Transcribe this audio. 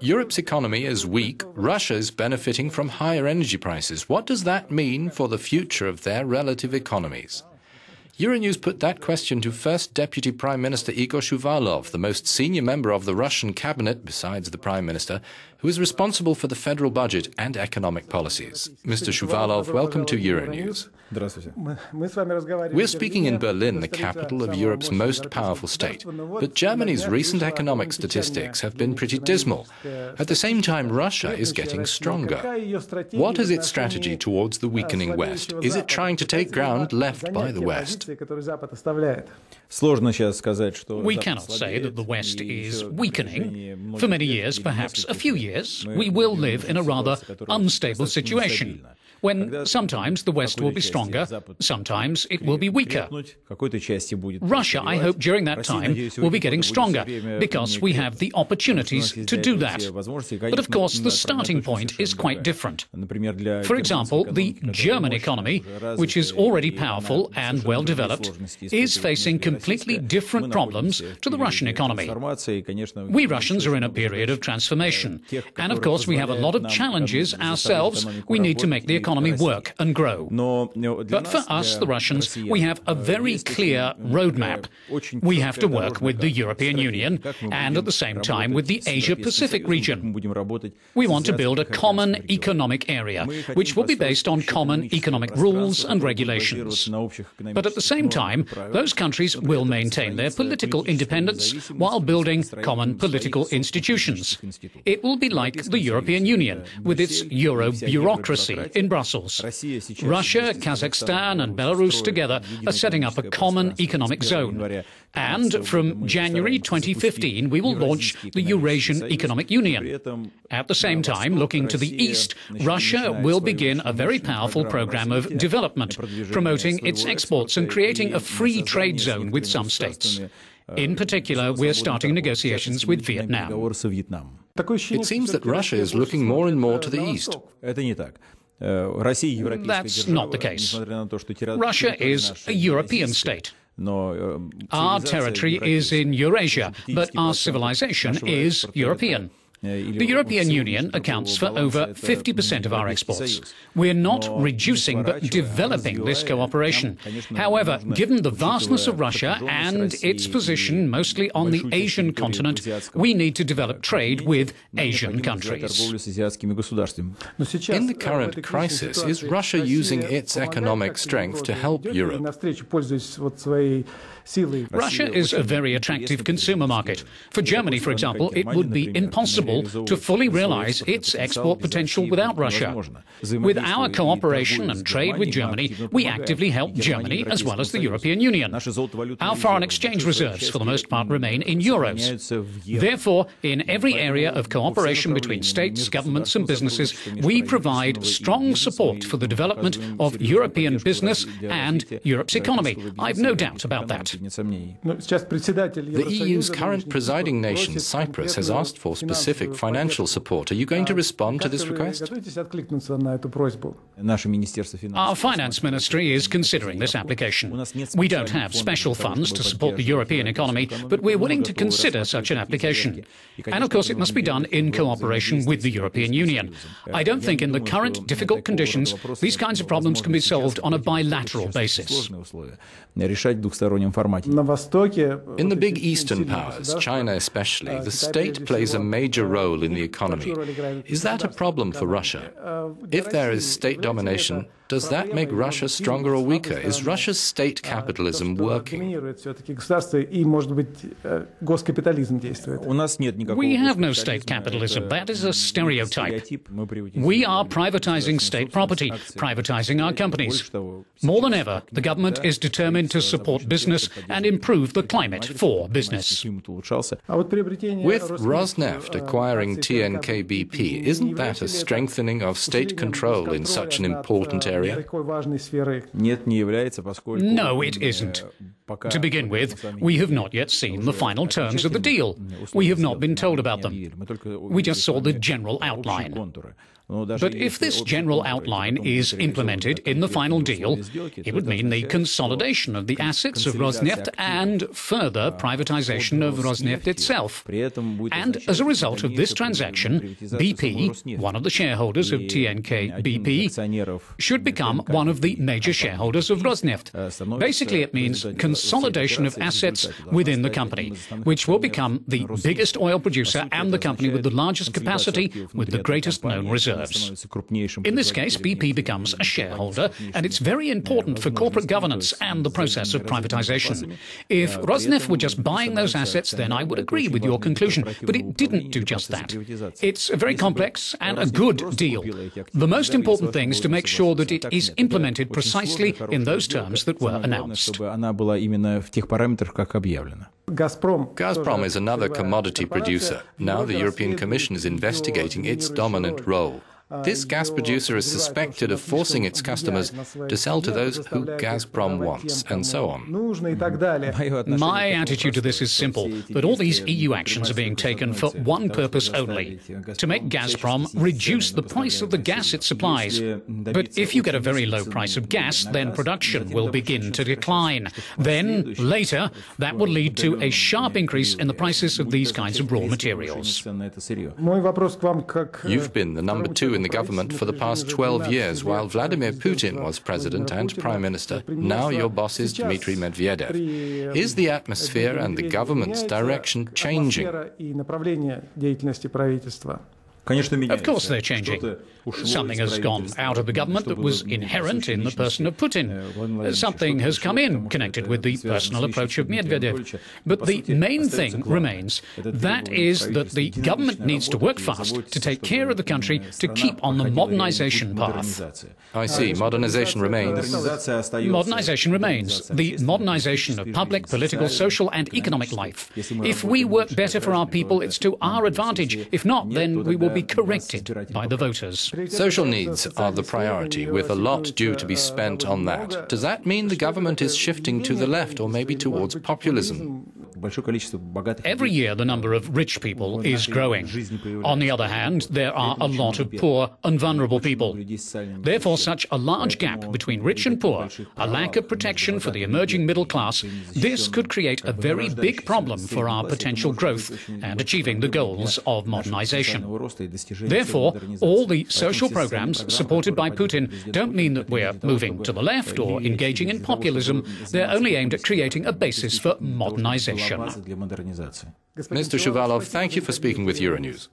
Europe's economy is weak. Russia is benefiting from higher energy prices. What does that mean for the future of their relative economies? Euronews put that question to First Deputy Prime Minister Igor Shuvalov, the most senior member of the Russian cabinet, besides the Prime Minister, who is responsible for the federal budget and economic policies. Mr. Shuvalov, welcome to Euronews. We're speaking in Berlin, the capital of Europe's most powerful state. But Germany's recent economic statistics have been pretty dismal. At the same time, Russia is getting stronger. What is its strategy towards the weakening West? Is it trying to take ground left by the West? We cannot say that the West is weakening. For many years, perhaps a few years, we will live in a rather unstable situation, when sometimes the West will be stronger, sometimes it will be weaker. Russia, I hope, during that time will be getting stronger, because we have the opportunities to do that. But of course, the starting point is quite different. For example, the German economy, which is already powerful and well developed, is facing completely different problems to the Russian economy. We Russians are in a period of transformation, and of course we have a lot of challenges ourselves. We need to make the economy work and grow. But for us, the Russians, we have a very clear roadmap. We have to work with the European Union and at the same time with the Asia-Pacific region. We want to build a common economic area, which will be based on common economic rules and regulations. But at the same time, those countries will maintain their political independence while building common political institutions. It will be like the European Union, with its Euro bureaucracy in Brussels. Russia, Kazakhstan and Belarus together are setting up a common economic zone. And from January 2015, we will launch the Eurasian Economic Union. At the same time, looking to the east, Russia will begin a very powerful program of development, promoting its exports and creating a free trade zone with some states. In particular, we're starting negotiations with Vietnam. It seems that Russia is looking more and more to the east. That's not the case. Russia is a European state. Our territory is in Eurasia, but our civilization is European. The European Union accounts for over 50% of our exports. We're not reducing but developing this cooperation. However, given the vastness of Russia and its position mostly on the Asian continent, we need to develop trade with Asian countries. In the current crisis, is Russia using its economic strength to help Europe? Russia is a very attractive consumer market. For Germany, for example, it would be impossible to fully realize its export potential without Russia. With our cooperation and trade with Germany, we actively help Germany as well as the European Union. Our foreign exchange reserves, for the most part, remain in euros. Therefore, in every area of cooperation between states, governments and businesses, we provide strong support for the development of European business and Europe's economy. I've no doubt about that. The EU's current presiding nation, Cyprus, has asked for specific financial support. Are you going to respond to this request? Our finance ministry is considering this application. We don't have special funds to support the European economy, but we're willing to consider such an application. And of course, it must be done in cooperation with the European Union. I don't think in the current difficult conditions, these kinds of problems can be solved on a bilateral basis. In the big Eastern powers, China especially, the state plays a major role in the economy. Is that a problem for Russia? If there is state domination, does that make Russia stronger or weaker? Is Russia's state capitalism working? We have no state capitalism. That is a stereotype. We are privatizing state property, privatizing our companies. More than ever, the government is determined to support business and improve the climate for business. With Rosneft acquiring TNK-BP, isn't that a strengthening of state control in such an important area? No, it isn't. To begin with, we have not yet seen the final terms of the deal. We have not been told about them. We just saw the general outline. But if this general outline is implemented in the final deal, it would mean the consolidation of the assets of Rosneft and further privatization of Rosneft itself. And as a result of this transaction, BP, one of the shareholders of TNK BP, should become one of the major shareholders of Rosneft. Basically, it means consolidation of assets within the company, which will become the biggest oil producer and the company with the largest capacity with the greatest known reserves. In this case, BP becomes a shareholder, and it's very important for corporate governance and the process of privatization. If Rosneft were just buying those assets, then I would agree with your conclusion, but it didn't do just that. It's very complex and a good deal. The most important thing is to make sure that it is implemented precisely in those terms that were announced. Gazprom is another commodity producer. Now the European Commission is investigating its dominant role. This gas producer is suspected of forcing its customers to sell to those who Gazprom wants, and so on. My attitude to this is simple, that all these EU actions are being taken for one purpose only, to make Gazprom reduce the price of the gas it supplies. But if you get a very low price of gas, then production will begin to decline. Then, later, that will lead to a sharp increase in the prices of these kinds of raw materials. You've been the number 2 in the government for the past 12 years, while Vladimir Putin was president and prime minister. Now your boss is Dmitry Medvedev. Is the atmosphere and the government's direction changing? Of course they're changing. Something has gone out of the government that was inherent in the person of Putin. Something has come in connected with the personal approach of Medvedev. But the main thing remains, that is that the government needs to work fast to take care of the country to keep on the modernization path. I see. Modernization remains. Modernization remains. The modernization of public, political, social and economic life. If we work better for our people, it's to our advantage. If not, then we will be corrected by the voters. Social needs are the priority, with a lot due to be spent on that. Does that mean the government is shifting to the left or maybe towards populism? Every year the number of rich people is growing. On the other hand, there are a lot of poor and vulnerable people. Therefore, such a large gap between rich and poor, a lack of protection for the emerging middle class, this could create a very big problem for our potential growth and achieving the goals of modernization. Therefore, all the social programs supported by Putin don't mean that we're moving to the left or engaging in populism. They're only aimed at creating a basis for modernization. Mr. Shuvalov, thank you for speaking with Euronews.